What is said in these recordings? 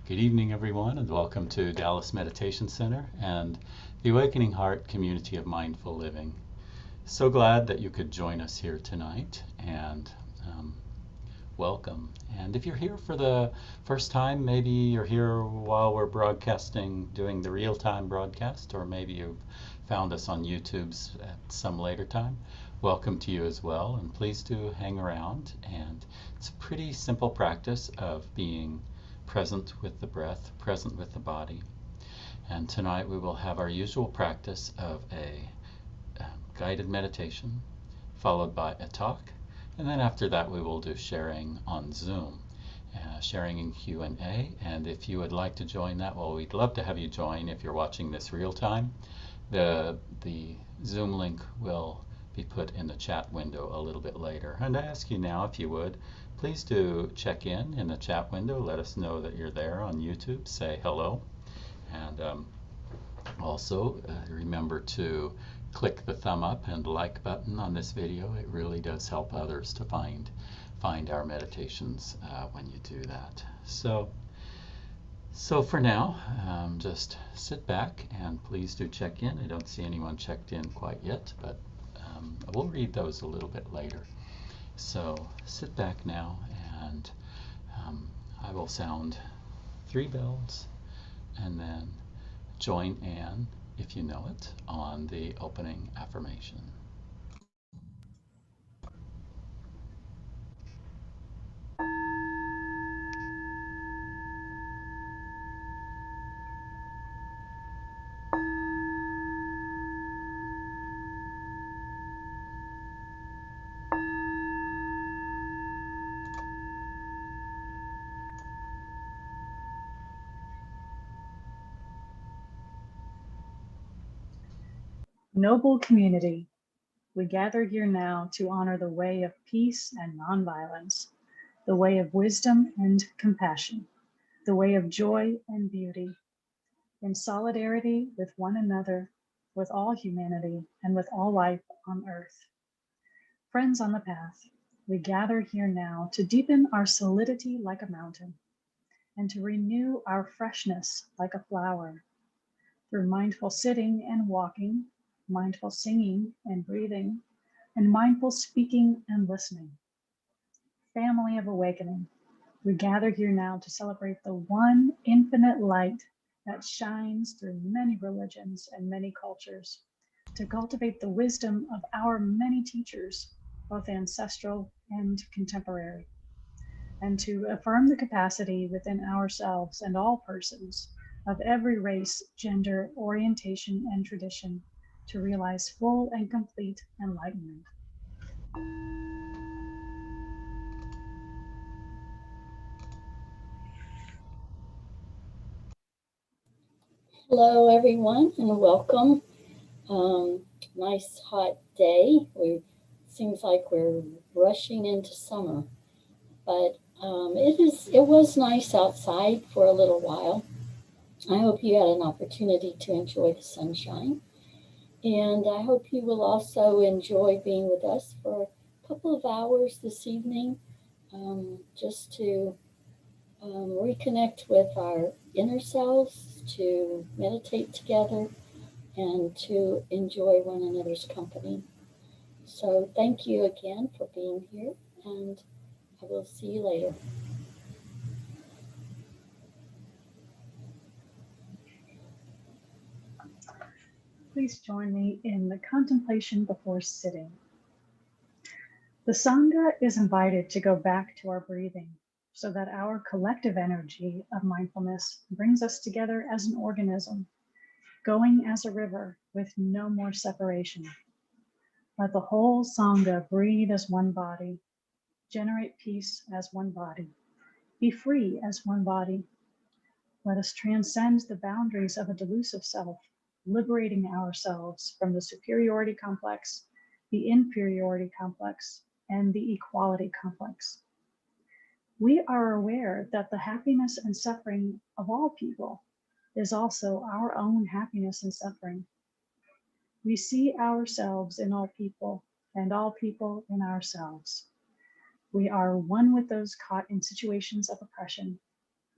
Good evening, everyone, and welcome to Dallas Meditation Center and the Awakening Heart Community of Mindful Living. So glad that you could join us here tonight, and welcome. And if you're here for the first time, maybe you're here while we're broadcasting, doing the real-time broadcast, or maybe you've found us on YouTube's at some later time, welcome to you as well, and please do hang around. And it's a pretty simple practice of being present with the breath, present with the body. And tonight we will have our usual practice of a guided meditation, followed by a talk, and then after that we will do sharing on Zoom, sharing in Q&A. And if you would like to join that, well, we'd love to have you join if you're watching this real time. The Zoom link will be put in the chat window a little bit later. And I ask you now, if you would, please do check in the chat window. Let us know that you're there on YouTube. Say hello. And also remember to click the thumb up and like button on this video. It really does help others to find our meditations when you do that. So for now, just sit back and please do check in. I don't see anyone checked in quite yet, but we'll read those a little bit later. So sit back now, and I will sound 3 bells, and then join Anne, if you know it, on the opening affirmation. Noble community, we gather here now to honor the way of peace and nonviolence, the way of wisdom and compassion, the way of joy and beauty, in solidarity with one another, with all humanity, and with all life on earth. Friends on the path, we gather here now to deepen our solidity like a mountain, and to renew our freshness like a flower, through mindful sitting and walking, mindful singing and breathing, and mindful speaking and listening. Family of awakening, we gather here now to celebrate the one infinite light that shines through many religions and many cultures, to cultivate the wisdom of our many teachers, both ancestral and contemporary, and to affirm the capacity within ourselves and all persons of every race, gender, orientation, and tradition to realize full and complete enlightenment. Hello, everyone, and welcome. Nice hot day. Seems like we're rushing into summer, but it was nice outside for a little while. I hope you had an opportunity to enjoy the sunshine, and I hope you will also enjoy being with us for a couple of hours this evening, just to reconnect with our inner selves, to meditate together, and to enjoy one another's company. So thank you again for being here, and I will see you later. Please join me in the contemplation before sitting. The Sangha is invited to go back to our breathing so that our collective energy of mindfulness brings us together as an organism, going as a river with no more separation. Let the whole Sangha breathe as one body, generate peace as one body, be free as one body. Let us transcend the boundaries of a delusive self, liberating ourselves from the superiority complex, the inferiority complex, and the equality complex. We are aware that the happiness and suffering of all people is also our own happiness and suffering. We see ourselves in all people and all people in ourselves. We are one with those caught in situations of oppression,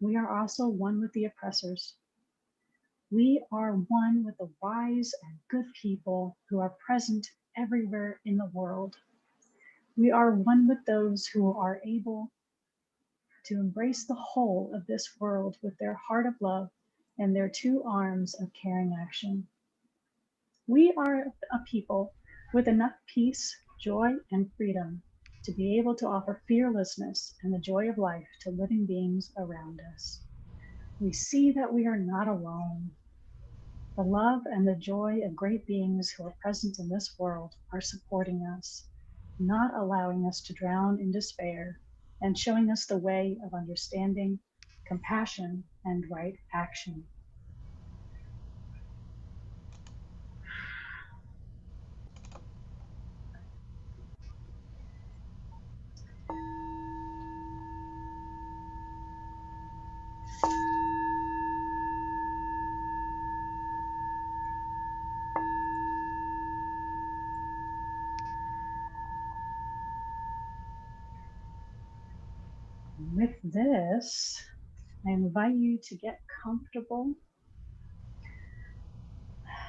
we are also one with the oppressors. We are one with the wise and good people who are present everywhere in the world. We are one with those who are able to embrace the whole of this world with their heart of love and their two arms of caring action. We are a people with enough peace, joy, and freedom to be able to offer fearlessness and the joy of life to living beings around us. We see that we are not alone. The love and the joy of great beings who are present in this world are supporting us, not allowing us to drown in despair, and showing us the way of understanding, compassion, and right action. With this, I invite you to get comfortable.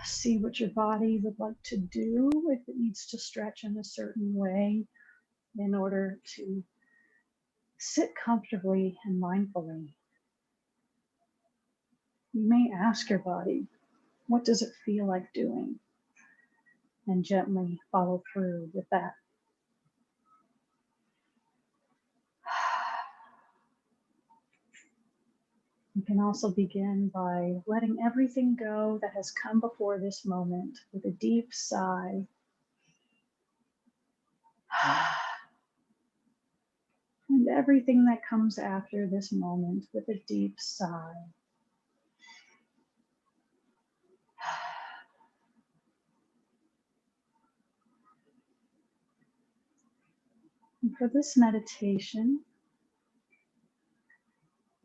See what your body would like to do, if it needs to stretch in a certain way in order to sit comfortably and mindfully. You may ask your body, what does it feel like doing? And gently follow through with that. You can also begin by letting everything go that has come before this moment with a deep sigh. And everything that comes after this moment with a deep sigh. And for this meditation,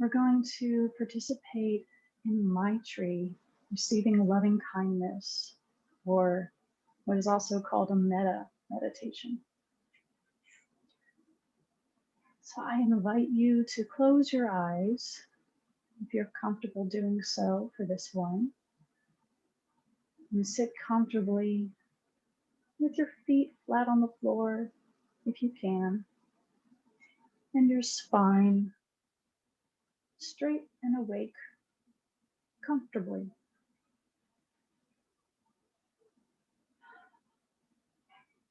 we're going to participate in Maitri, receiving loving kindness, or what is also called a metta meditation. So I invite you to close your eyes if you're comfortable doing so for this one. And sit comfortably with your feet flat on the floor if you can, and your spine straight and awake comfortably.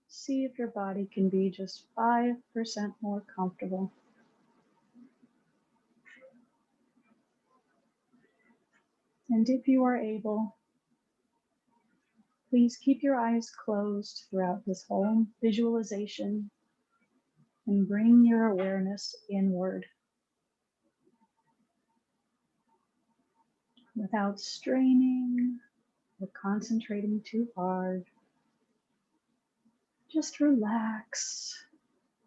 See if your body can be just 5% more comfortable. And if you are able, please keep your eyes closed throughout this whole visualization and bring your awareness inward without straining or concentrating too hard. Just relax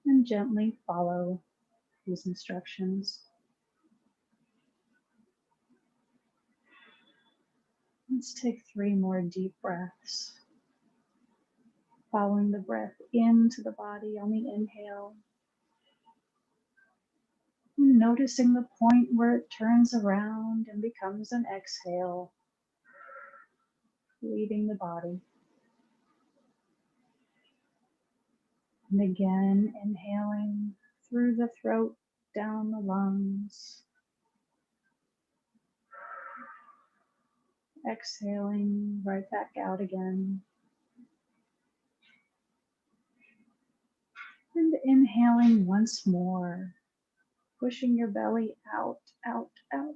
and gently follow these instructions. Let's take 3 more deep breaths. Following the breath into the body on the inhale. Noticing the point where it turns around and becomes an exhale, leaving the body. And again, inhaling through the throat, down the lungs. Exhaling right back out again. And inhaling once more, pushing your belly out, out, out.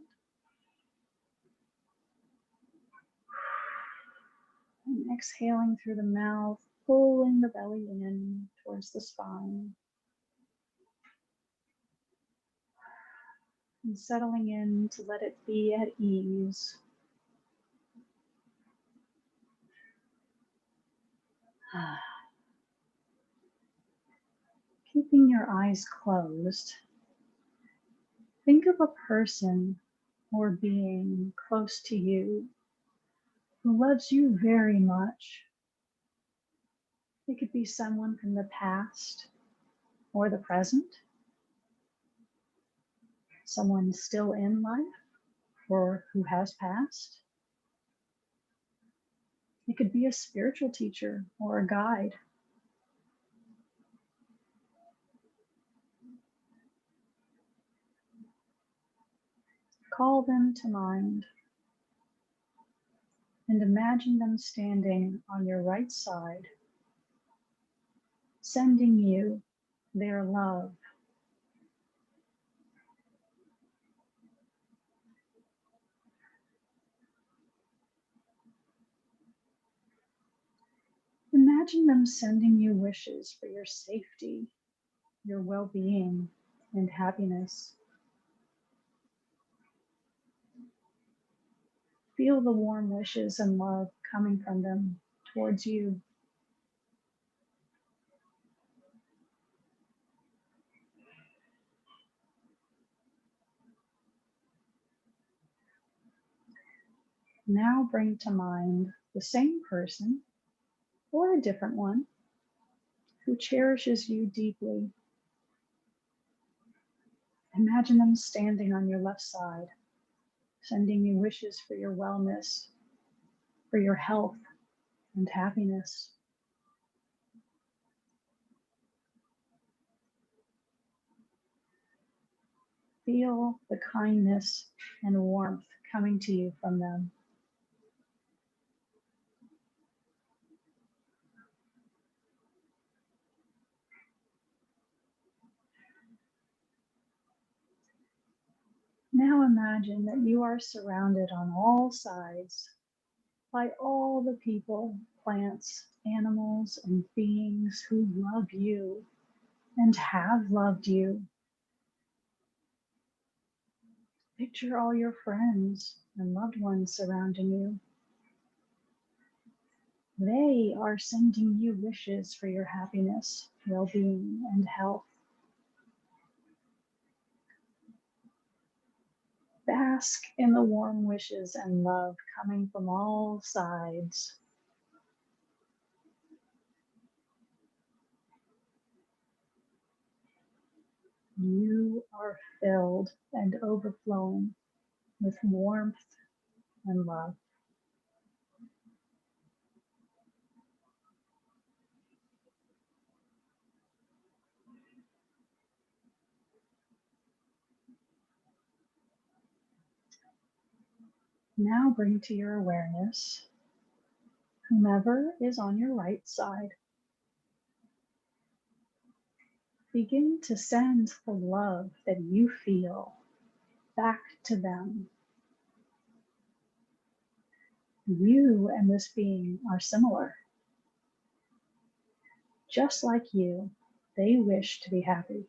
And exhaling through the mouth, pulling the belly in towards the spine. And settling in to let it be at ease. Keeping your eyes closed, think of a person or being close to you who loves you very much. It could be someone from the past or the present, someone still in life or who has passed. It could be a spiritual teacher or a guide. Call them to mind and imagine them standing on your right side, sending you their love. Imagine them sending you wishes for your safety, your well-being, and happiness. Feel the warm wishes and love coming from them towards you. Now bring to mind the same person or a different one who cherishes you deeply. Imagine them standing on your left side, sending you wishes for your wellness, for your health and happiness. Feel the kindness and warmth coming to you from them. Now imagine that you are surrounded on all sides by all the people, plants, animals, and beings who love you and have loved you. Picture all your friends and loved ones surrounding you. They are sending you wishes for your happiness, well-being, and health. Bask in the warm wishes and love coming from all sides. You are filled and overflowing with warmth and love. Now bring to your awareness whomever is on your right side. Begin to send the love that you feel back to them. You and this being are similar. Just like you, they wish to be happy.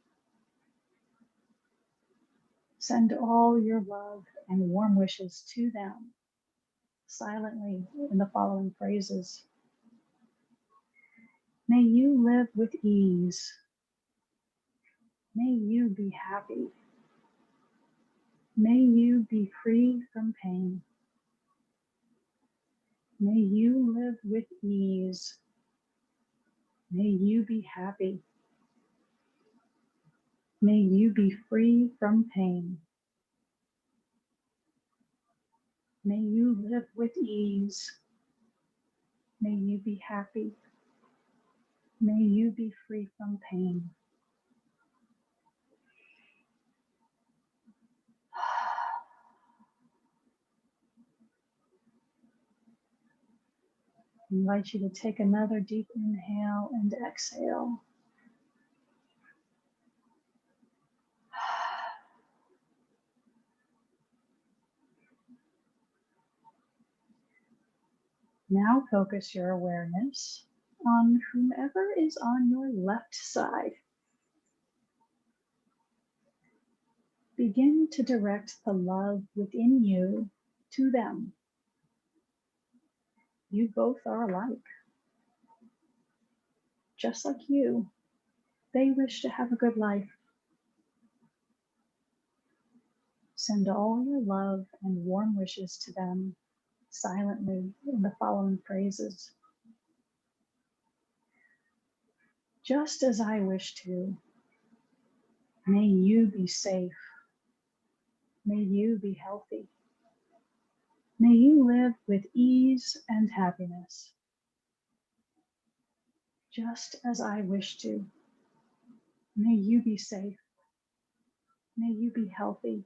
Send all your love and warm wishes to them silently in the following phrases. May you live with ease. May you be happy. May you be free from pain. May you live with ease. May you be happy. May you be free from pain. May you live with ease. May you be happy. May you be free from pain. I invite you to take another deep inhale and exhale. Now focus your awareness on whomever is on your left side. Begin to direct the love within you to them. You both are alike. Just like you, they wish to have a good life. Send all your love and warm wishes to them silently in the following phrases. Just as I wish to, may you be safe. May you be healthy. May you live with ease and happiness, just as I wish to. May you be safe. May you be healthy.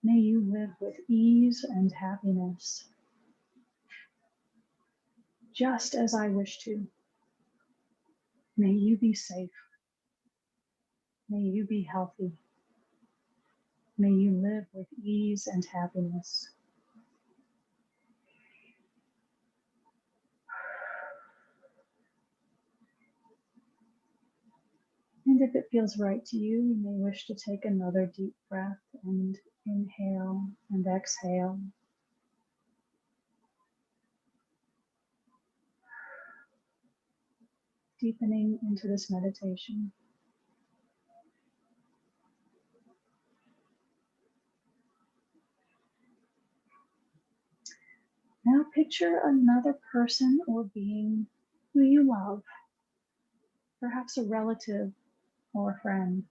May you live with ease and happiness, just as I wish to. May you be safe. May you be healthy. May you live with ease and happiness. And if it feels right to you, you may wish to take another deep breath and inhale and exhale. Deepening into this meditation. Now picture another person or being who you love, perhaps a relative or a friend.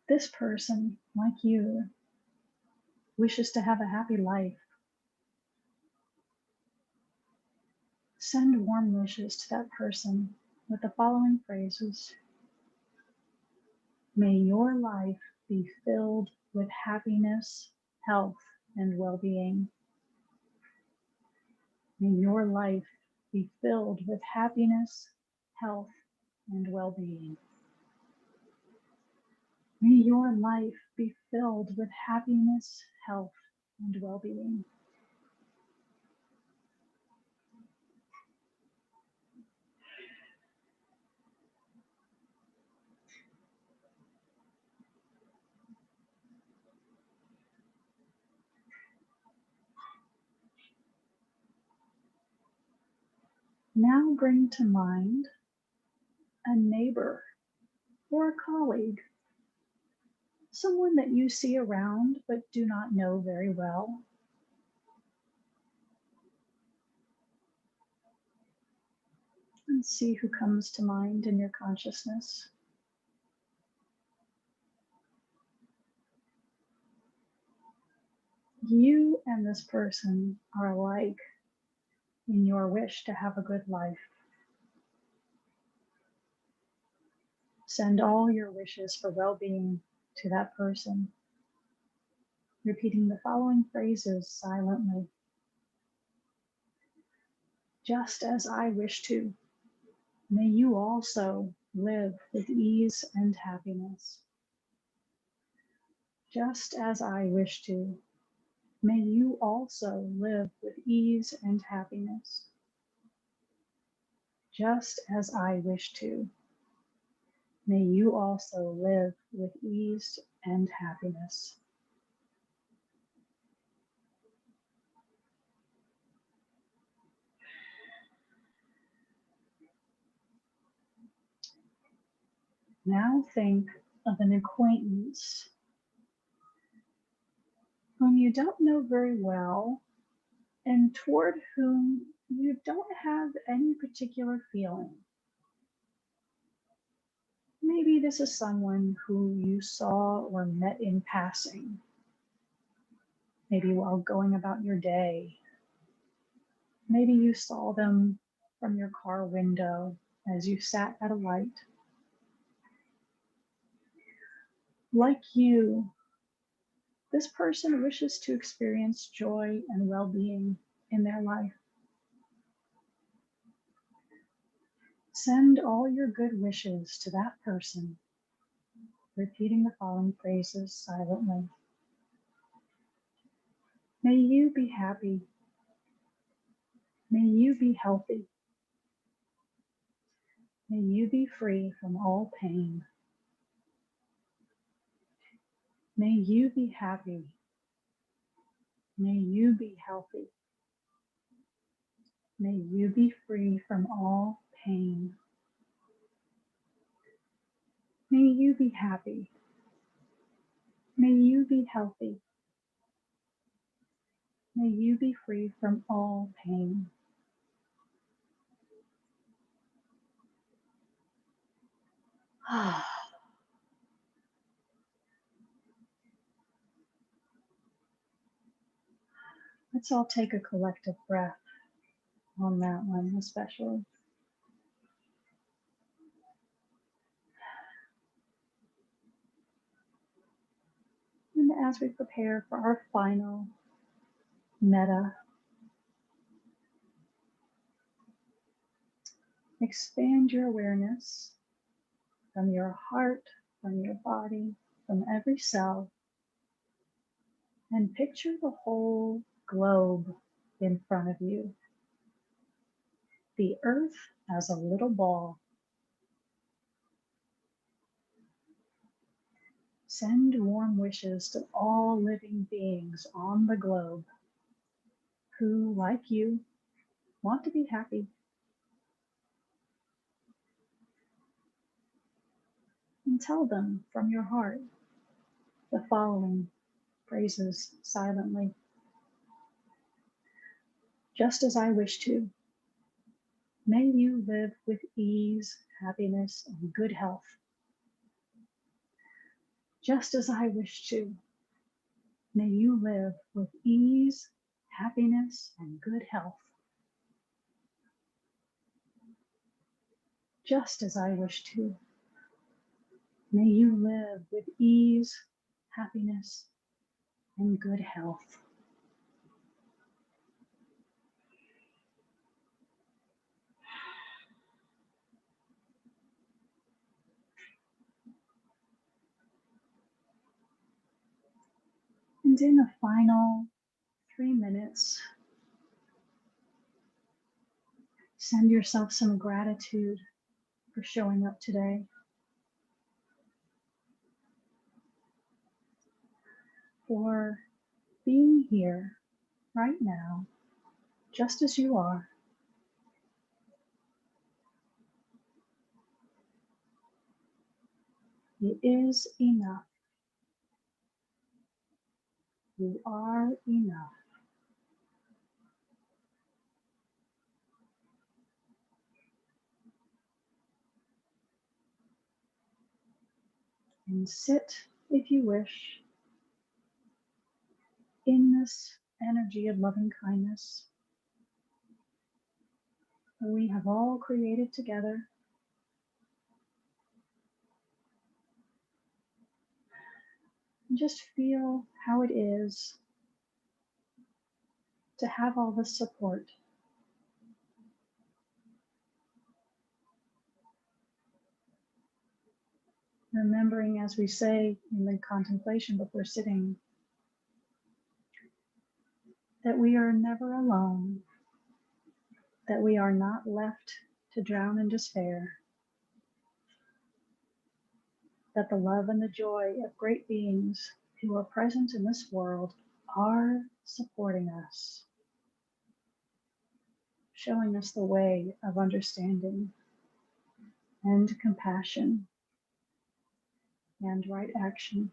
This person, like you, wishes to have a happy life. Send warm wishes to that person with the following phrases. May your life be filled with happiness, health, and well-being. May your life be filled with happiness, health, and well-being. May your life be filled with happiness, health, and well-being. Now bring to mind a neighbor or a colleague, someone that you see around but do not know very well. And see who comes to mind in your consciousness. You and this person are alike in your wish to have a good life. Send all your wishes for well-being to that person, repeating the following phrases silently. Just as I wish to, may you also live with ease and happiness. Just as I wish to, may you also live with ease and happiness. Just as I wish to, may you also live with ease and happiness. Now think of an acquaintance whom you don't know very well and toward whom you don't have any particular feeling. Maybe this is someone who you saw or met in passing, maybe while going about your day. Maybe you saw them from your car window as you sat at a light. Like you, this person wishes to experience joy and well-being in their life. Send all your good wishes to that person, repeating the following phrases silently. May you be happy. May you be healthy. May you be free from all pain. May you be happy. May you be healthy. May you be free from all pain. May you be happy. May you be healthy. May you be free from all pain. Let's all take a collective breath on that one, especially. And as we prepare for our final metta, expand your awareness from your heart, from your body, from every cell, and picture the whole globe in front of you. The earth as a little ball. Send warm wishes to all living beings on the globe who, like you, want to be happy. And tell them from your heart the following phrases silently. Just as I wish to, may you live with ease, happiness, and good health. Just as I wish to, may you live with ease, happiness, and good health. Just as I wish to, may you live with ease, happiness, and good health. And in the final 3 minutes, send yourself some gratitude for showing up today. For being here right now, just as you are. It is enough. You are enough. And sit, if you wish, in this energy of loving kindness that we have all created together. And just feel how it is to have all this support. Remembering, as we say in the contemplation before sitting, that we are never alone, that we are not left to drown in despair, that the love and the joy of great beings who are present in this world are supporting us, showing us the way of understanding and compassion and right action.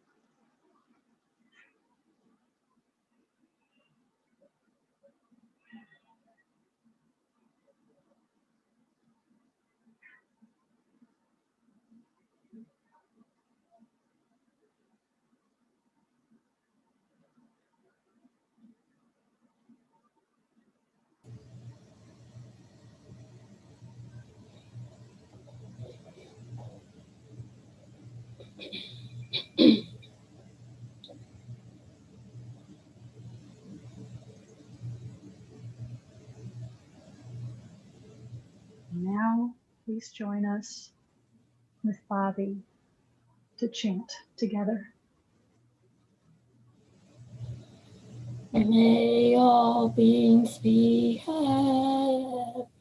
Now, please join us with Bobby to chant together. May all beings be happy.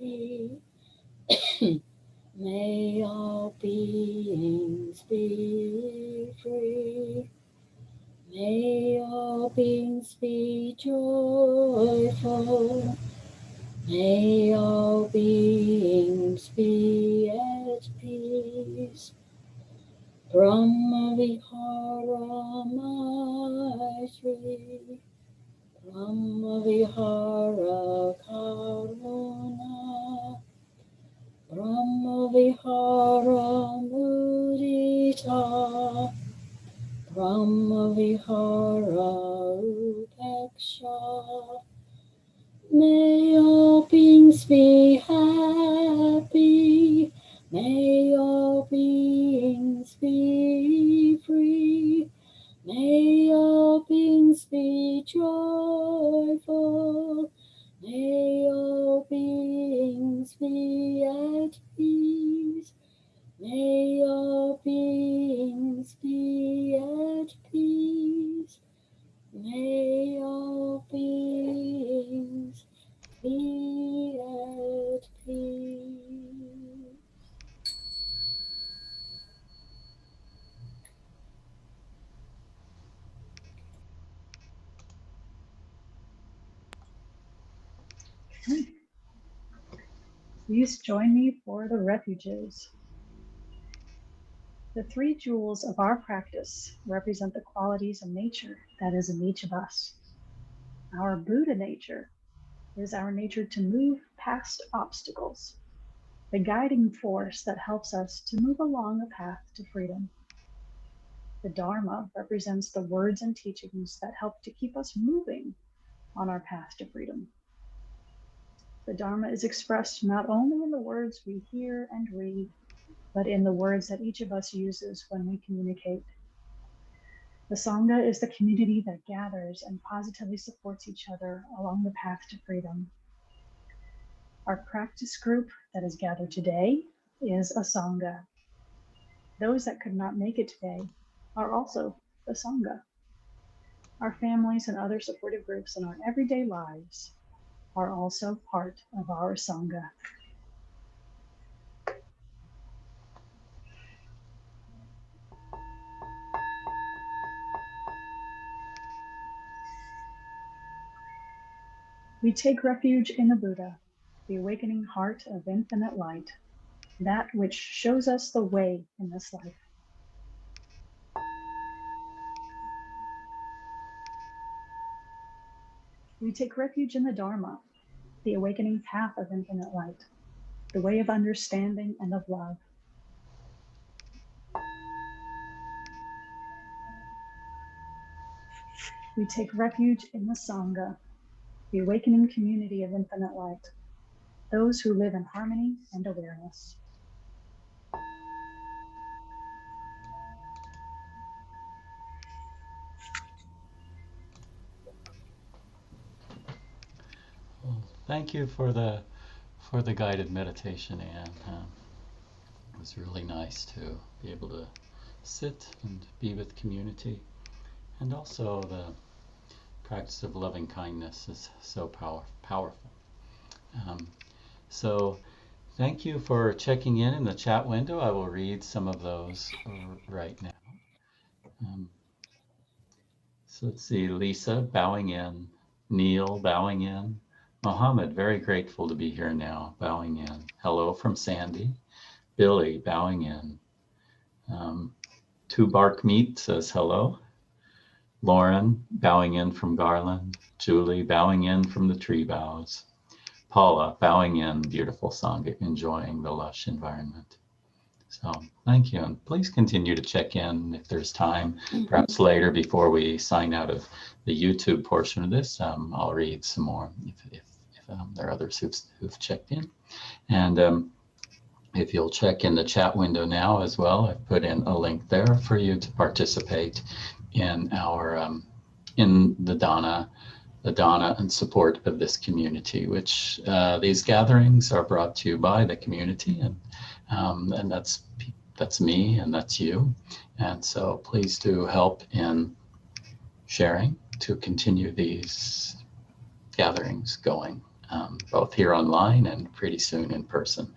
May all beings be free. May all beings be joyful. May all beings be at peace. Brahma Vihara Maitri. Brahma Vihara Karuna. Brahma Vihara Mudita. Brahma Vihara Upeksha. May all beings be happy. May all beings be free. May all beings be joyful. May all beings be at peace. May all beings be at peace. May all beings be at peace. Please join me for the refuges. The three jewels of our practice represent the qualities of nature that is in each of us. Our Buddha nature is our nature to move past obstacles, the guiding force that helps us to move along a path to freedom. The Dharma represents the words and teachings that help to keep us moving on our path to freedom. The Dharma is expressed not only in the words we hear and read, but in the words that each of us uses when we communicate. The Sangha is the community that gathers and positively supports each other along the path to freedom. Our practice group that is gathered today is a Sangha. Those that could not make it today are also the Sangha. Our families and other supportive groups in our everyday lives are also part of our Sangha. We take refuge in the Buddha, the awakening heart of infinite light, that which shows us the way in this life. We take refuge in the Dharma, the awakening path of infinite light, the way of understanding and of love. We take refuge in the Sangha, the awakening community of infinite light, those who live in harmony and awareness. Well, thank you for the guided meditation, Anne. It was really nice to be able to sit and be with community, and also the practice of loving kindness is so powerful. So thank you for checking in the chat window. I will read some of those right now. So let's see, Lisa bowing in, Neil bowing in, Mohammed, very grateful to be here now, bowing in. Hello from Sandy, Billy bowing in. Two Bark Meat says hello. Lauren bowing in from Garland. Julie bowing in from the tree boughs. Paula bowing in, beautiful Sangha, enjoying the lush environment. So thank you, and please continue to check in if there's time, perhaps later before we sign out of the YouTube portion of this. I'll read some more if there are others who've checked in. And if you'll check in the chat window now as well, I've put in a link there for you to participate in our in the Dana and support of this community, which these gatherings are brought to you by the community, and that's me and that's you. And so please do help in sharing to continue these gatherings going, both here online and pretty soon in person.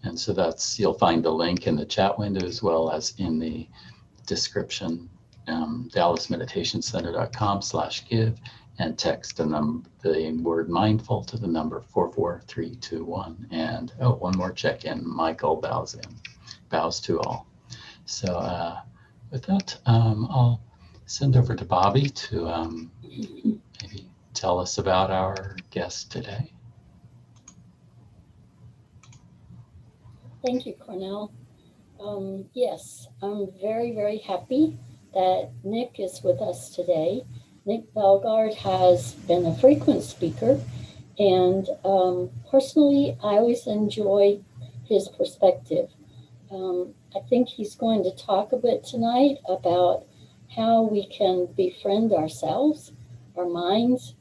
And so you'll find the link in the chat window as well as in the description, dallasmeditationcenter.com/give, and text the word mindful to the number 44321. And one more check-in. Michael bows to all. So with that, I'll send over to Bobby to maybe tell us about our guest today. Thank you, Cornell. Yes, I'm very, very happy that Nick is with us today. Nick Belgard has been a frequent speaker And personally, I always enjoy his perspective. I think he's going to talk a bit tonight about how we can befriend ourselves, our minds.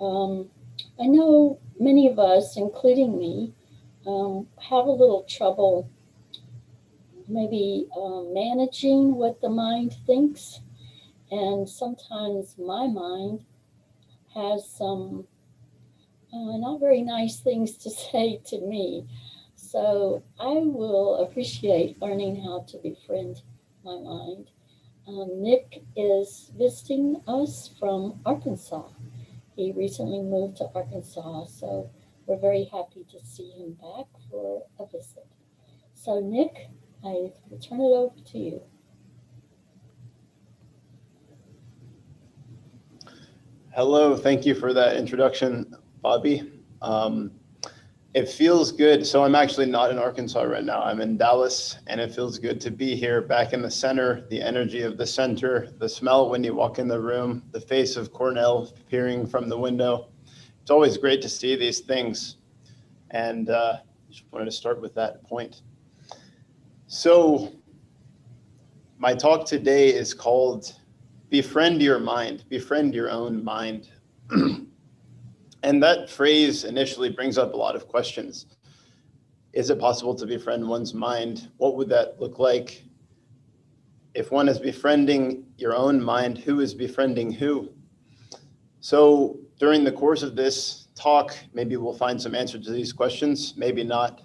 I know many of us, including me, have a little trouble maybe managing what the mind thinks. And sometimes my mind has some not very nice things to say to me. So I will appreciate learning how to befriend my mind. Nick is visiting us from Arkansas. He recently moved to Arkansas, so we're very happy to see him back for a visit. So, Nick, I will turn it over to you. Hello, thank you for that introduction, Bobby. It feels good. So I'm actually not in Arkansas right now. I'm in Dallas, and it feels good to be here back in the center, the energy of the center, the smell when you walk in the room, the face of Cornell peering from the window. It's always great to see these things. And just wanted to start with that point. So my talk today is called Befriend Your Mind, Befriend Your Own Mind. And that phrase initially brings up a lot of questions. Is it possible to befriend one's mind? What would that look like? If one is befriending your own mind, who is befriending who? So during the course of this talk, maybe we'll find some answers to these questions, maybe not.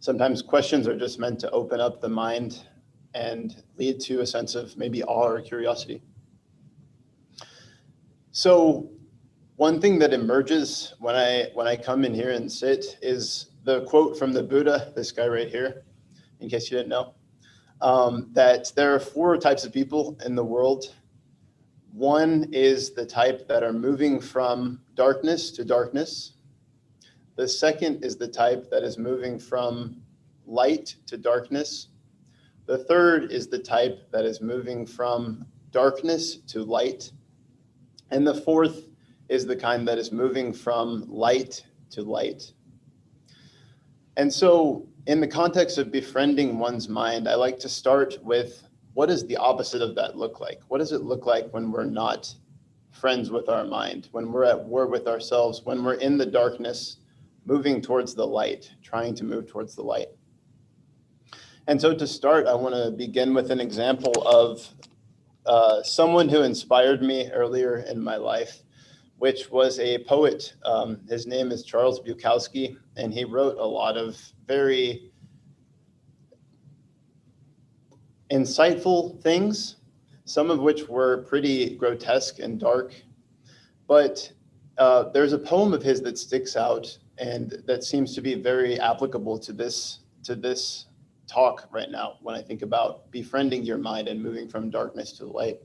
Sometimes questions are just meant to open up the mind and lead to a sense of maybe awe or curiosity. So one thing that emerges when I come in here and sit is the quote from the Buddha, this guy right here, in case you didn't know, that there are 4 types of people in the world. One is the type that are moving from darkness to darkness. The second is the type that is moving from light to darkness. The third is the type that is moving from darkness to light. And the fourth is the kind that is moving from light to light. And so in the context of befriending one's mind, I like to start with, what does the opposite of that look like? What does it look like when we're not friends with our mind, when we're at war with ourselves, when we're in the darkness, moving towards the light, trying to move towards the light? And so to start, I want to begin with an example of someone who inspired me earlier in my life, which was a poet. His name is Charles Bukowski, and he wrote a lot of very insightful things, some of which were pretty grotesque and dark. But there's a poem of his that sticks out and that seems to be very applicable to this talk right now when I think about befriending your mind and moving from darkness to light.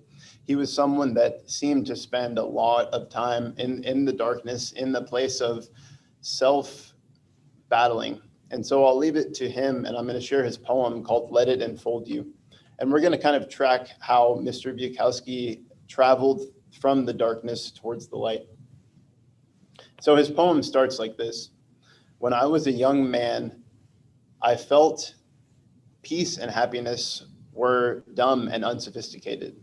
He was someone that seemed to spend a lot of time in the darkness, in the place of self-battling. And so I'll leave it to him, and I'm going to share his poem called Let It Enfold You. And we're going to kind of track how Mr. Bukowski traveled from the darkness towards the light. So his poem starts like this. When I was a young man, I felt peace and happiness were dumb and unsophisticated.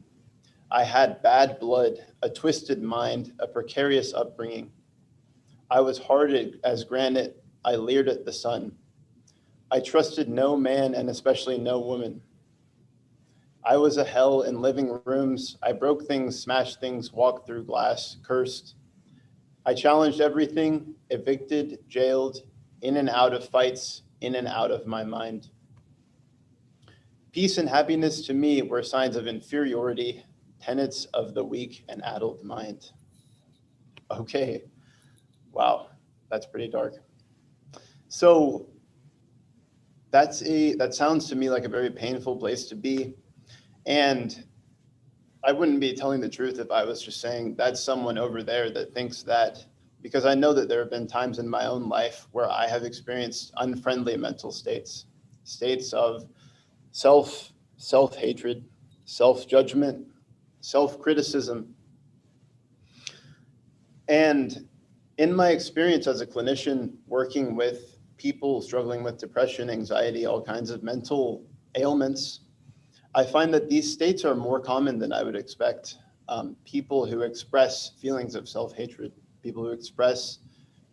I had bad blood, a twisted mind, a precarious upbringing. I was hard as granite. I leered at the sun. I trusted no man and especially no woman. I was a hell in living rooms. I broke things, smashed things, walked through glass, cursed. I challenged everything, evicted, jailed, in and out of fights, in and out of my mind. Peace and happiness to me were signs of inferiority, tenets of the weak and addled mind. Okay, wow, that's pretty dark. So that sounds to me like a very painful place to be. And I wouldn't be telling the truth if I was just saying that's someone over there that thinks that, because I know that there have been times in my own life where I have experienced unfriendly mental states of self-hatred, self-judgment, self-criticism. And in my experience as a clinician working with people struggling with depression, anxiety, all kinds of mental ailments, I find that these states are more common than I would expect. People who express feelings of self-hatred, people who express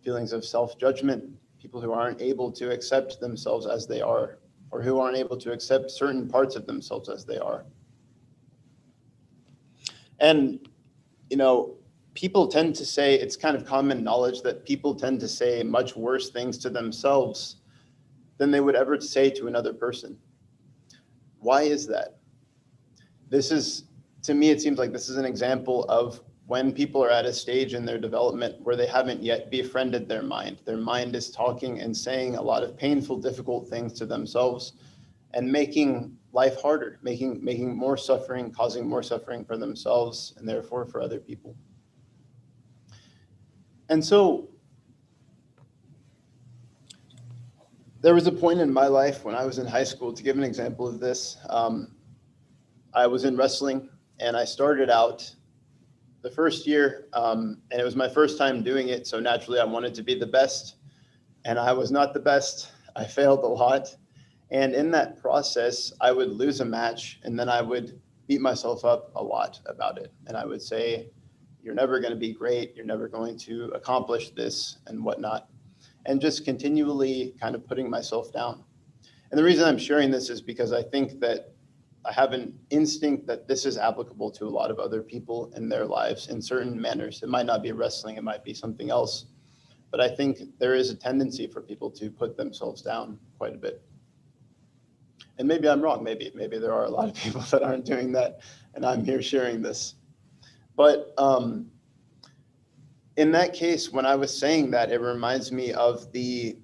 feelings of self-judgment, people who aren't able to accept themselves as they are, or who aren't able to accept certain parts of themselves as they are. And, you know, people tend to say, it's kind of common knowledge that people tend to say much worse things to themselves than they would ever say to another person. Why is that? This is, to me, it seems like this is an example of when people are at a stage in their development where they haven't yet befriended their mind. Their mind is talking and saying a lot of painful, difficult things to themselves and making life harder, making more suffering, causing more suffering for themselves and therefore for other people. And so there was a point in my life when I was in high school, to give an example of this, I was in wrestling and I started out the first year, and it was my first time doing it. So naturally I wanted to be the best, and I was not the best. I failed a lot. And in that process, I would lose a match and then I would beat myself up a lot about it. And I would say, you're never going to be great. You're never going to accomplish this and whatnot. And just continually kind of putting myself down. And the reason I'm sharing this is because I think that I have an instinct that this is applicable to a lot of other people in their lives in certain manners. It might not be wrestling, it might be something else. But I think there is a tendency for people to put themselves down quite a bit. And maybe I'm wrong. Maybe there are a lot of people that aren't doing that, and I'm here sharing this. But in that case, when I was saying that, it reminds me of the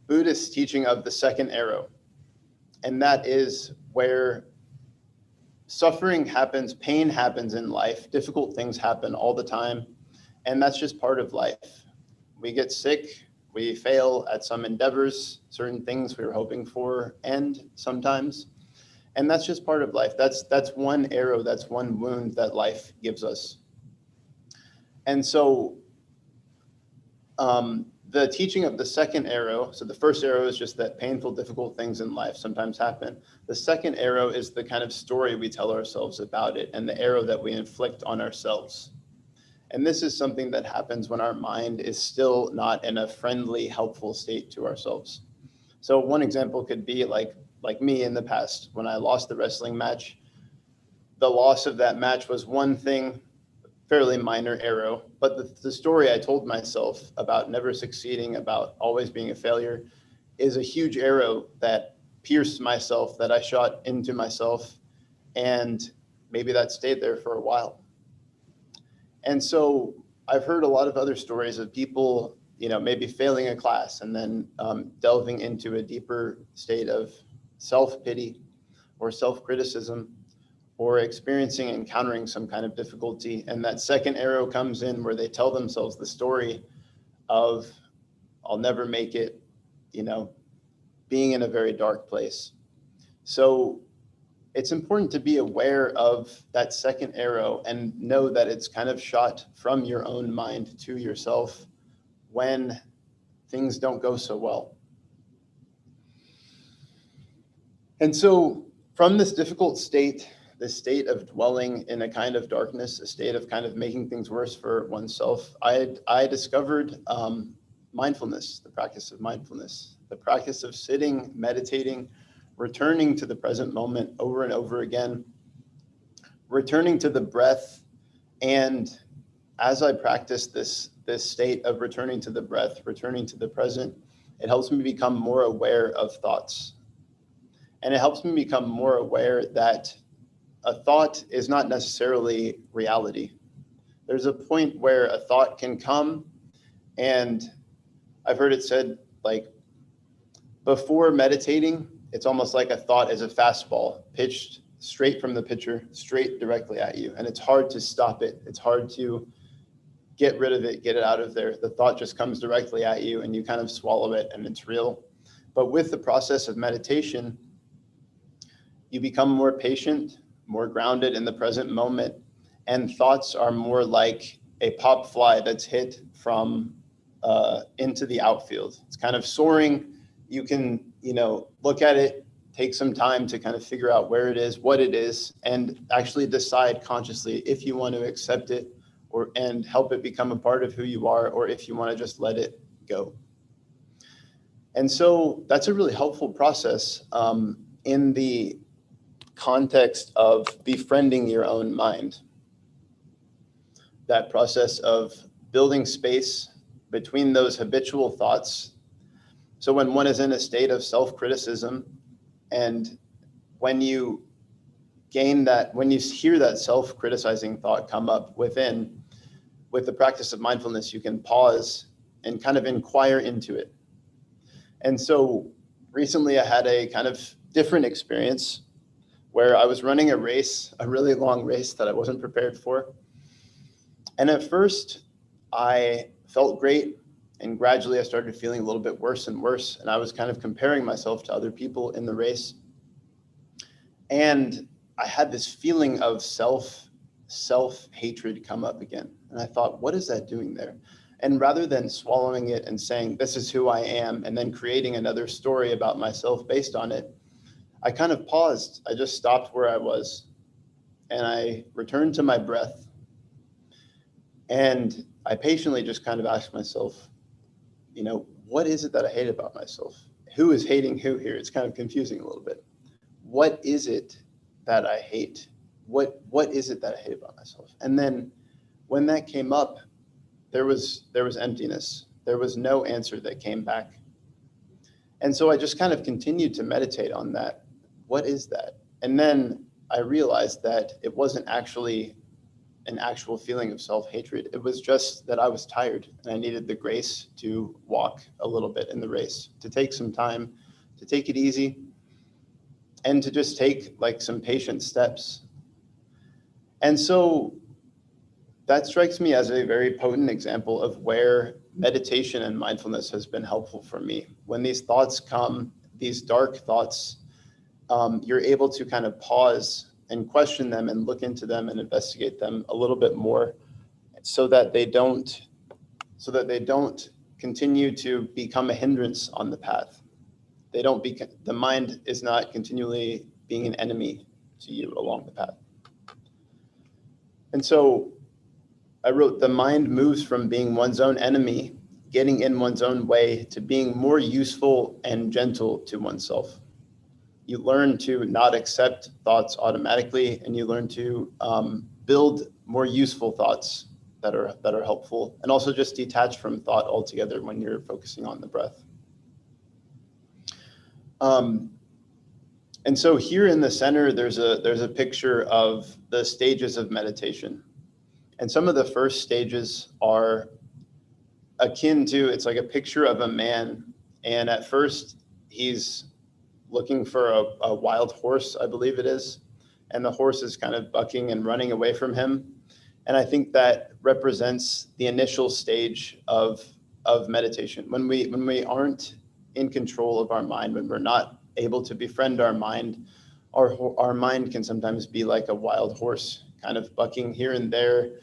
Buddhist teaching of the second arrow. And that is where suffering happens, pain happens in life, difficult things happen all the time, and that's just part of life. We get sick, we fail at some endeavors, certain things we were hoping for end sometimes, and that's just part of life. That's one arrow, that's one wound that life gives us. And so the teaching of the second arrow, so the first arrow is just that painful, difficult things in life sometimes happen. The second arrow is the kind of story we tell ourselves about it and the arrow that we inflict on ourselves. And this is something that happens when our mind is still not in a friendly, helpful state to ourselves. So one example could be like me in the past, when I lost the wrestling match. The loss of that match was one thing, fairly minor arrow, but the story I told myself about never succeeding, about always being a failure, is a huge arrow that pierced myself, that I shot into myself, and maybe that stayed there for a while. And so I've heard a lot of other stories of people, you know, maybe failing a class and then delving into a deeper state of self-pity or self-criticism, or experiencing, encountering some kind of difficulty. And that second arrow comes in where they tell themselves the story of, I'll never make it, you know, being in a very dark place. So it's important to be aware of that second arrow and know that it's kind of shot from your own mind to yourself when things don't go so well. And so from this difficult state, this state of dwelling in a kind of darkness, a state of kind of making things worse for oneself, I discovered mindfulness, the practice of mindfulness, the practice of sitting, meditating, returning to the present moment over and over again, returning to the breath. And as I practice this state of returning to the breath, returning to the present, it helps me become more aware of thoughts. And it helps me become more aware that a thought is not necessarily reality. There's a point where a thought can come, and I've heard it said, like, before meditating, it's almost like a thought is a fastball pitched straight from the pitcher, straight directly at you. And it's hard to stop it. It's hard to get rid of it, get it out of there. The thought just comes directly at you and you kind of swallow it and it's real. But with the process of meditation, you become more patient, more grounded in the present moment, and thoughts are more like a pop fly that's hit from into the outfield. It's kind of soaring. You can, look at it, take some time to kind of figure out where it is, what it is, and actually decide consciously if you want to accept it and help it become a part of who you are, or if you want to just let it go. And so that's a really helpful process in the context of befriending your own mind. That process of building space between those habitual thoughts. So when one is in a state of self-criticism, and when you hear that self-criticizing thought come up within, with the practice of mindfulness, you can pause and kind of inquire into it. And so recently I had a kind of different experience where I was running a race, a really long race that I wasn't prepared for. And at first I felt great, and gradually I started feeling a little bit worse and worse. And I was kind of comparing myself to other people in the race. And I had this feeling of self-hatred come up again. And I thought, what is that doing there? And rather than swallowing it and saying, this is who I am, and then creating another story about myself based on it, I kind of paused. I just stopped where I was, and I returned to my breath. And I patiently just kind of asked myself, what is it that I hate about myself? Who is hating who here? It's kind of confusing a little bit. What is it that I hate? What is it that I hate about myself? And then when that came up, there was emptiness. There was no answer that came back. And so I just kind of continued to meditate on that. What is that? And then I realized that it wasn't actually an actual feeling of self-hatred. It was just that I was tired and I needed the grace to walk a little bit in the race, to take some time, to take it easy, and to just take like some patient steps. And so that strikes me as a very potent example of where meditation and mindfulness has been helpful for me. When these thoughts come, these dark thoughts, you're able to kind of pause and question them and look into them and investigate them a little bit more, so that they don't continue to become a hindrance on the path. The mind is not continually being an enemy to you along the path. And so I wrote, the mind moves from being one's own enemy, getting in one's own way, to being more useful and gentle to oneself. You learn to not accept thoughts automatically, and you learn to build more useful thoughts that are helpful, and also just detach from thought altogether when you're focusing on the breath. And so here in the center, there's a picture of the stages of meditation. And some of the first stages are akin to, it's like a picture of a man. And at first he's looking for a wild horse, I believe it is. And the horse is kind of bucking and running away from him. And I think that represents the initial stage of meditation. When we aren't in control of our mind, when we're not able to befriend our mind, our mind can sometimes be like a wild horse, kind of bucking here and there,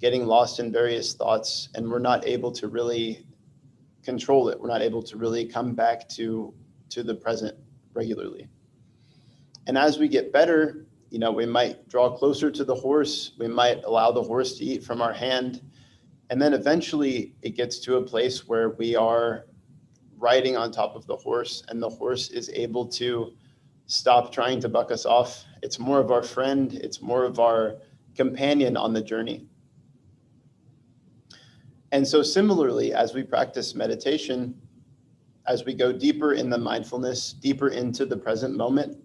getting lost in various thoughts, and we're not able to really control it. We're not able to really come back to the present regularly. And as we get better, we might draw closer to the horse. We might allow the horse to eat from our hand. And then eventually it gets to a place where we are riding on top of the horse, and the horse is able to stop trying to buck us off. It's more of our friend. It's more of our companion on the journey. And so similarly, as we practice meditation, as we go deeper in the mindfulness, deeper into the present moment,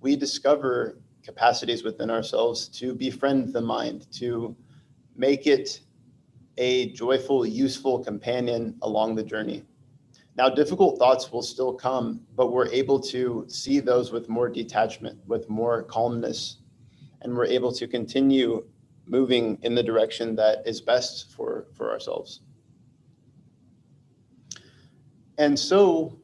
we discover capacities within ourselves to befriend the mind, to make it a joyful, useful companion along the journey. Now, difficult thoughts will still come, but we're able to see those with more detachment, with more calmness, and we're able to continue moving in the direction that is best for ourselves. And so,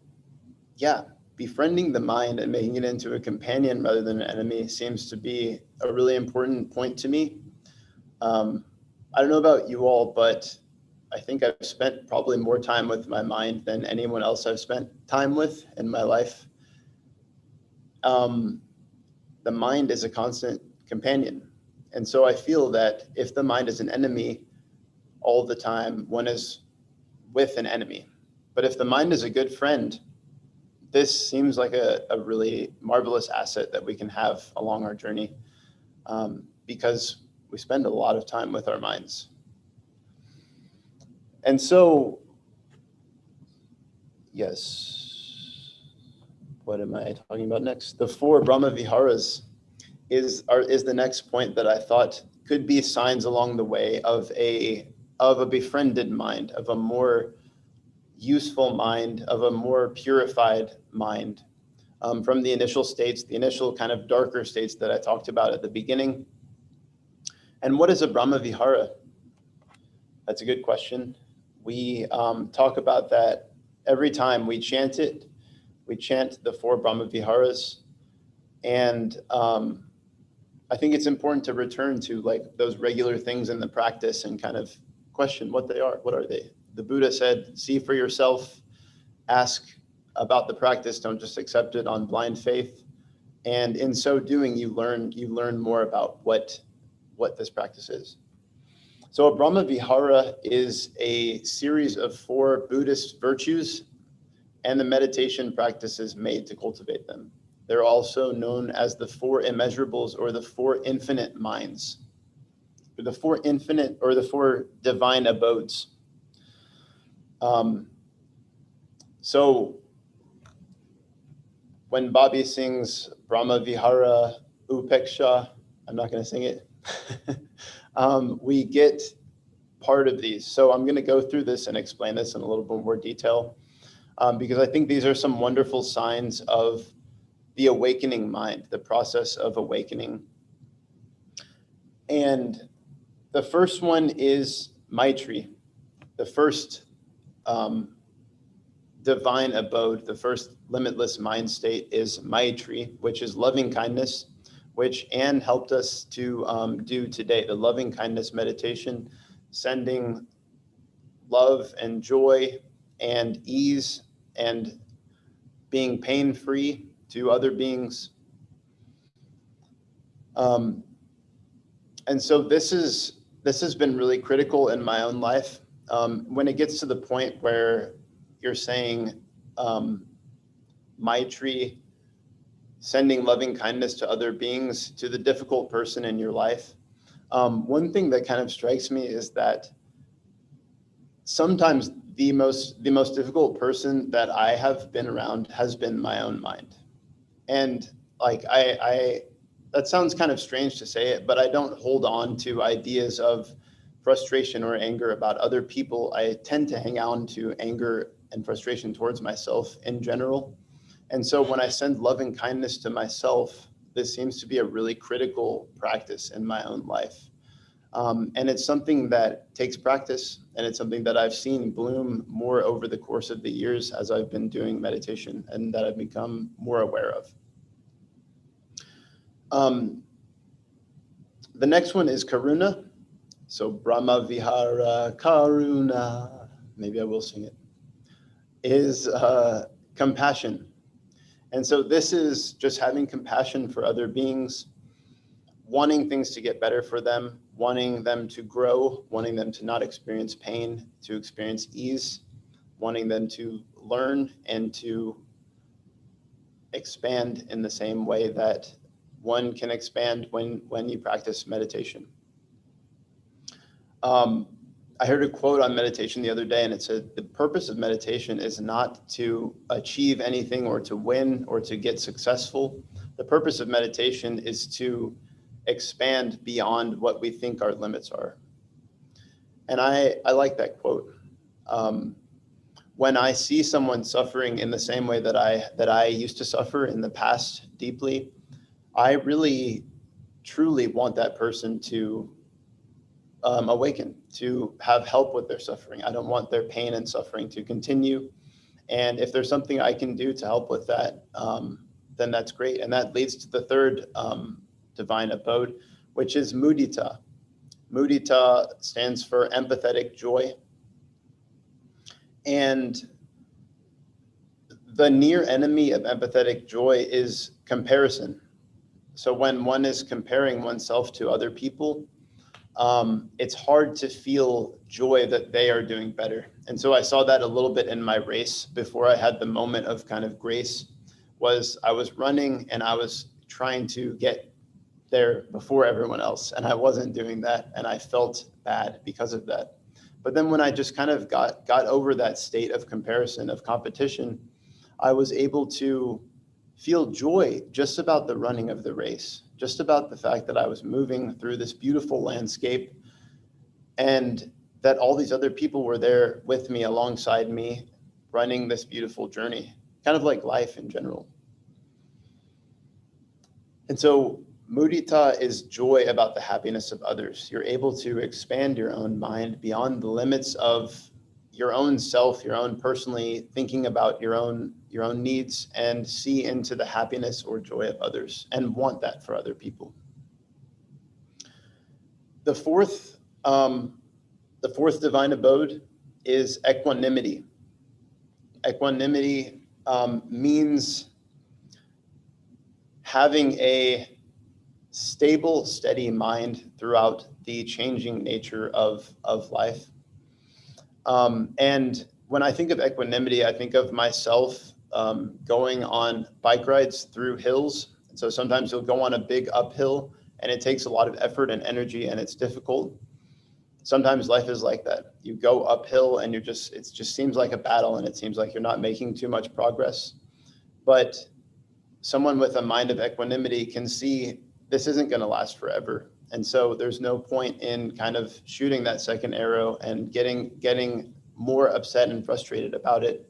befriending the mind and making it into a companion rather than an enemy seems to be a really important point to me. I don't know about you all, but I think I've spent probably more time with my mind than anyone else I've spent time with in my life. The mind is a constant companion. And so I feel that if the mind is an enemy all the time, one is with an enemy. But if the mind is a good friend, this seems like a really marvelous asset that we can have along our journey, because we spend a lot of time with our minds. And so, yes, what am I talking about next? The 4 Brahma Viharas is the next point that I thought could be signs along the way of a befriended mind, of a more useful mind, of a more purified mind, from the initial states, the initial kind of darker states that I talked about at the beginning. And what is a Brahma Vihara? That's a good question. We talk about that every time we chant it. We chant the 4 Brahma Viharas. And I think it's important to return to like those regular things in the practice and kind of question what they are. What are they? The Buddha said, see for yourself, ask about the practice, don't just accept it on blind faith. And in so doing, you learn more about what this practice is. So a Brahma Vihara is a series of 4 Buddhist virtues and the meditation practices made to cultivate them. They're also known as the 4 immeasurables or the 4 infinite minds, or the 4 infinite or the 4 divine abodes. So when Bobby sings Brahma Vihara Upeksha, I'm not going to sing it, we get part of these. So I'm going to go through this and explain this in a little bit more detail, because I think these are some wonderful signs of the awakening mind, the process of awakening. And the first one is Maitri, the first divine abode, the first limitless mind state is Maitri, which is loving kindness, which Anne helped us to do today, the loving kindness meditation, sending love and joy and ease and being pain-free to other beings. And so this has been really critical in my own life. When it gets to the point where you're saying Maitri, sending loving kindness to other beings, to the difficult person in your life, one thing that kind of strikes me is that sometimes the most difficult person that I have been around has been my own mind. And like I that sounds kind of strange to say it, but I don't hold on to ideas of frustration or anger about other people. I tend to hang on to anger and frustration towards myself in general. And so when I send loving kindness to myself, this seems to be a really critical practice in my own life. And it's something that takes practice, and it's something that I've seen bloom more over the course of the years as I've been doing meditation and that I've become more aware of. The next one is Karuna. So Brahma Vihara Karuna, maybe I will sing it, is compassion. And so this is just having compassion for other beings, wanting things to get better for them, wanting them to grow, wanting them to not experience pain, to experience ease, wanting them to learn and to expand in the same way that one can expand when you practice meditation. I heard a quote on meditation the other day, and it said, the purpose of meditation is not to achieve anything or to win or to get successful. The purpose of meditation is to expand beyond what we think our limits are. And I like that quote. When I see someone suffering in the same way that I used to suffer in the past deeply, I really, truly want that person to awaken, to have help with their suffering. I don't want their pain and suffering to continue. And if there's something I can do to help with that, then that's great. And that leads to the third divine abode, which is mudita. Mudita stands for empathetic joy. And the near enemy of empathetic joy is comparison. So when one is comparing oneself to other people, it's hard to feel joy that they are doing better. And so I saw that a little bit in my race before I had the moment of kind of grace. Was I was running and I was trying to get there before everyone else, and I wasn't doing that, and I felt bad because of that. But then when I just kind of got over that state of comparison, of competition, I was able to feel joy just about the running of the race, just about the fact that I was moving through this beautiful landscape and that all these other people were there with me, alongside me, running this beautiful journey, kind of like life in general. And so mudita is joy about the happiness of others. You're able to expand your own mind beyond the limits of your own self, your own personally thinking about your own needs, and see into the happiness or joy of others and want that for other people. The fourth divine abode is equanimity. Equanimity means having a stable, steady mind throughout the changing nature of life. And when I think of equanimity, I think of myself going on bike rides through hills. And so sometimes you'll go on a big uphill and it takes a lot of effort and energy and it's difficult. Sometimes life is like that. You go uphill and it just seems like a battle and it seems like you're not making too much progress. But someone with a mind of equanimity can see this isn't going to last forever. And so there's no point in kind of shooting that second arrow and getting more upset and frustrated about it.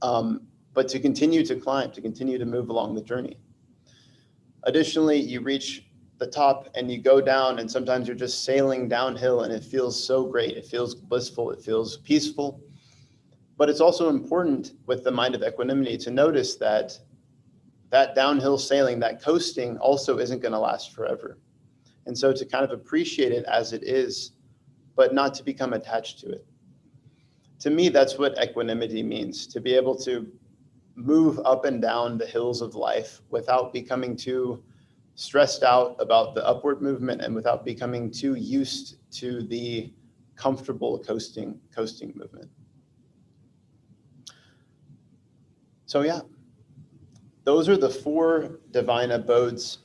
But to continue to climb, to continue to move along the journey. Additionally, you reach the top and you go down, and sometimes you're just sailing downhill and it feels so great. It feels blissful. It feels peaceful. But it's also important with the mind of equanimity to notice that downhill sailing, that coasting also isn't going to last forever. And so to kind of appreciate it as it is, but not to become attached to it. To me, that's what equanimity means, to be able to move up and down the hills of life without becoming too stressed out about the upward movement and without becoming too used to the comfortable coasting movement. So yeah, those are the four divine abodes.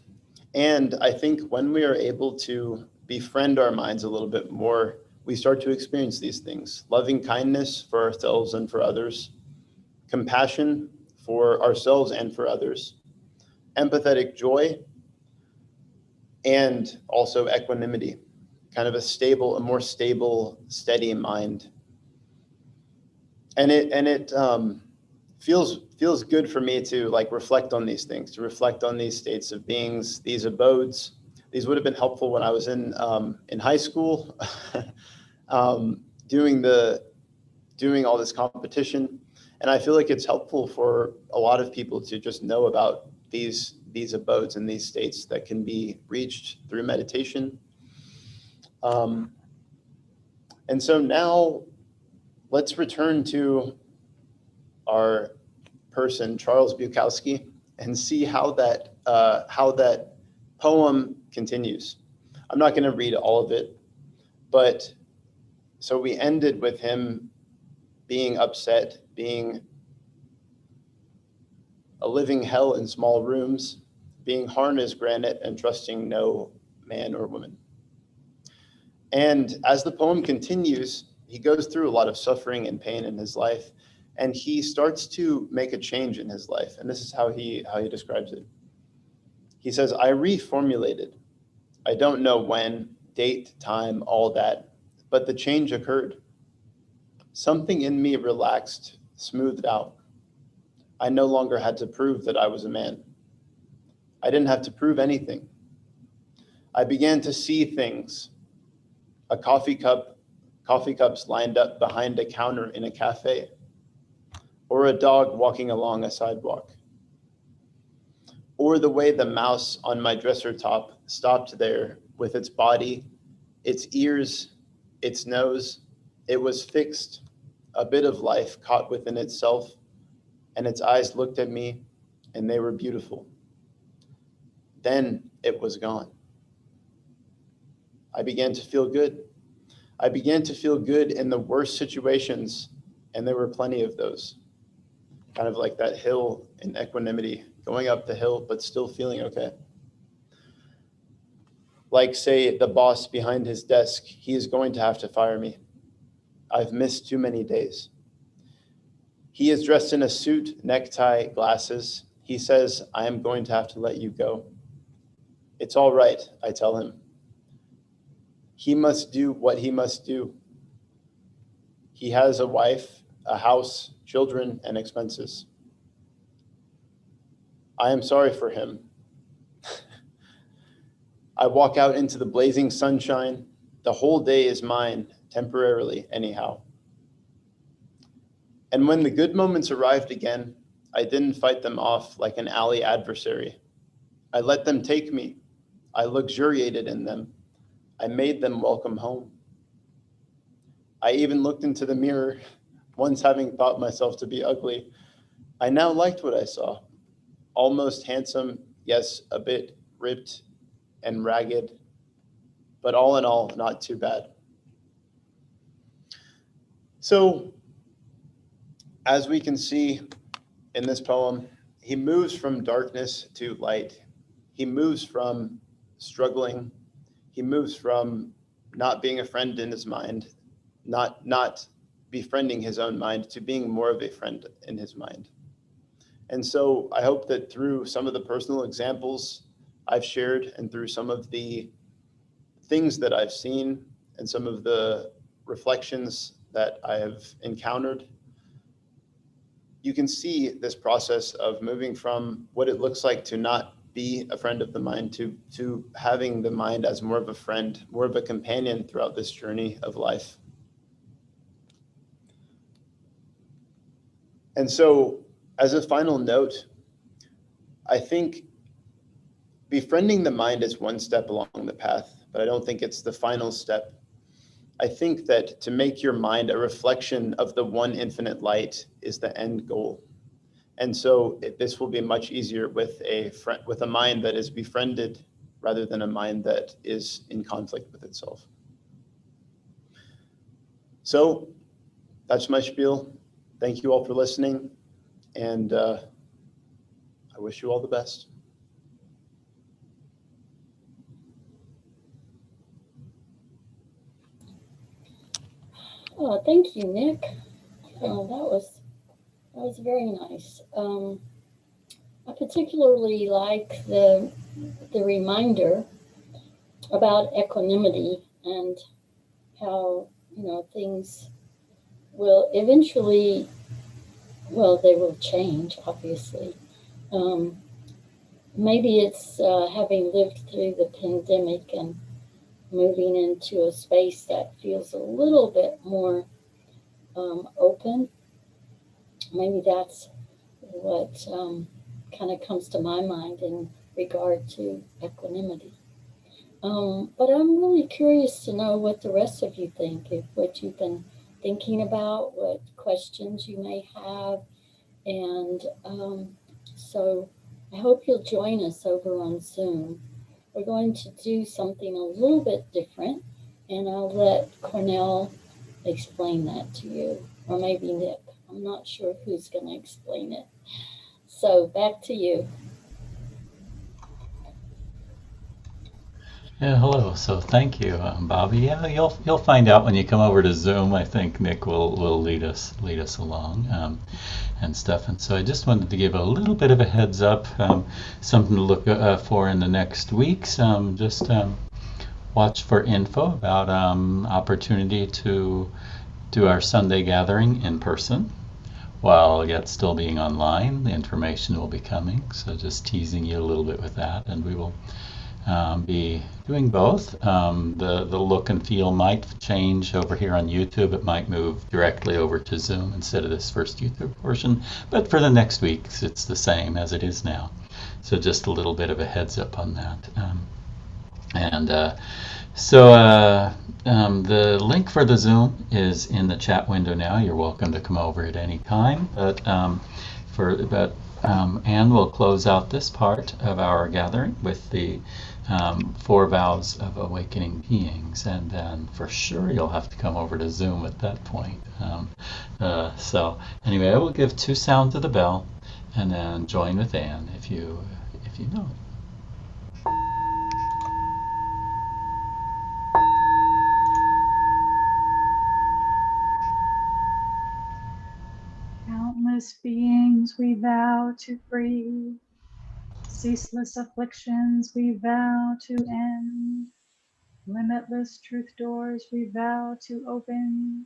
And I think when we are able to befriend our minds a little bit more, we start to experience these things. Loving kindness for ourselves and for others, compassion for ourselves and for others, empathetic joy, and also equanimity, kind of a more stable, steady mind. And it feels good for me to like reflect on these things, to reflect on these states of beings, these abodes. These would have been helpful when I was in high school, doing all this competition. And I feel like it's helpful for a lot of people to just know about these abodes and these states that can be reached through meditation. And so now let's return to our person, Charles Bukowski, and see how that poem continues. I'm not going to read all of it, but so we ended with him being upset, being a living hell in small rooms, being hard as granite and trusting no man or woman. And as the poem continues, he goes through a lot of suffering and pain in his life, and he starts to make a change in his life. And this is how he describes it. He says, I reformulated. I don't know when, date, time, all that, but the change occurred. Something in me relaxed, smoothed out. I no longer had to prove that I was a man. I didn't have to prove anything. I began to see things. A coffee cups lined up behind a counter in a cafe, or a dog walking along a sidewalk, or the way the mouse on my dresser top stopped there with its body, its ears, its nose. It was fixed. a bit of life caught within itself, and its eyes looked at me, and they were beautiful. Then it was gone. I began to feel good. I began to feel good in the worst situations, and there were plenty of those. Kind of like that hill in equanimity, going up the hill, but still feeling okay. Like, say, the boss behind his desk, he is going to have to fire me. I've missed too many days. He is dressed in a suit, necktie, glasses. He says, I am going to have to let you go. It's all right, I tell him. He must do what he must do. He has a wife, a house, children, and expenses. I am sorry for him. I walk out into the blazing sunshine. The whole day is mine, temporarily, anyhow. And when the good moments arrived again, I didn't fight them off like an alley adversary. I let them take me. I luxuriated in them. I made them welcome home. I even looked into the mirror, once having thought myself to be ugly. I now liked what I saw. Almost handsome, yes, a bit ripped and ragged, but all in all, not too bad. So, as we can see in this poem, he moves from darkness to light. He moves from struggling. He moves from not being a friend in his mind, not befriending his own mind, to being more of a friend in his mind. And so I hope that through some of the personal examples I've shared and through some of the things that I've seen and some of the reflections that I have encountered, you can see this process of moving from what it looks like to not be a friend of the mind to having the mind as more of a friend, more of a companion throughout this journey of life. And so, as a final note, I think befriending the mind is one step along the path, but I don't think it's the final step. I think that to make your mind a reflection of the one infinite light is the end goal. And so this will be much easier with a mind that is befriended rather than a mind that is in conflict with itself. So that's my spiel. Thank you all for listening, and I wish you all the best. Oh, thank you, Nick. That was very nice. I particularly like the reminder about equanimity and how, things will eventually, they will change, obviously. Maybe it's having lived through the pandemic and moving into a space that feels a little bit more open. Maybe that's what kind of comes to my mind in regard to equanimity. But I'm really curious to know what the rest of you think, what you've been thinking about, what questions you may have. And so I hope you'll join us over on Zoom. We're going to do something a little bit different, and I'll let Cornell explain that to you, or maybe Nick. I'm not sure who's going to explain it. So back to you. Yeah, hello. So thank you, Bobby. Yeah, you'll find out when you come over to Zoom. I think Nick will lead us along and stuff. And so I just wanted to give a little bit of a heads up, something to look for in the next weeks. Just watch for info about opportunity to do our Sunday gathering in person, while yet still being online. The information will be coming. So just teasing you a little bit with that, and we will be doing both. The look and feel might change over here on YouTube. It might move directly over to Zoom instead of this first YouTube portion, but for the next weeks it's the same as it is now. So just a little bit of a heads up on that. And So the link for the Zoom is in the chat window now. You're welcome to come over at any time. But Anne will close out this part of our gathering with the 4 vows of awakening beings, and then for sure you'll have to come over to Zoom at that point. So anyway, I will give 2 sounds of the bell, and then join with Anne if you know it. Countless beings we vow to free, ceaseless afflictions we vow to end, limitless truth doors we vow to open,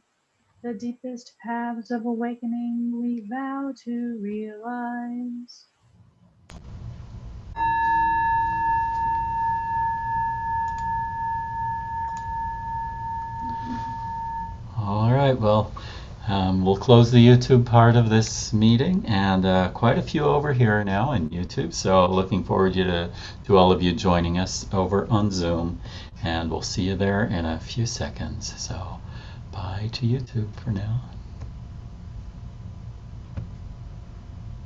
the deepest paths of awakening we vow to realize. All right, well, we'll close the YouTube part of this meeting, and quite a few over here now in YouTube. So looking forward to all of you joining us over on Zoom, and we'll see you there in a few seconds. So bye to YouTube for now.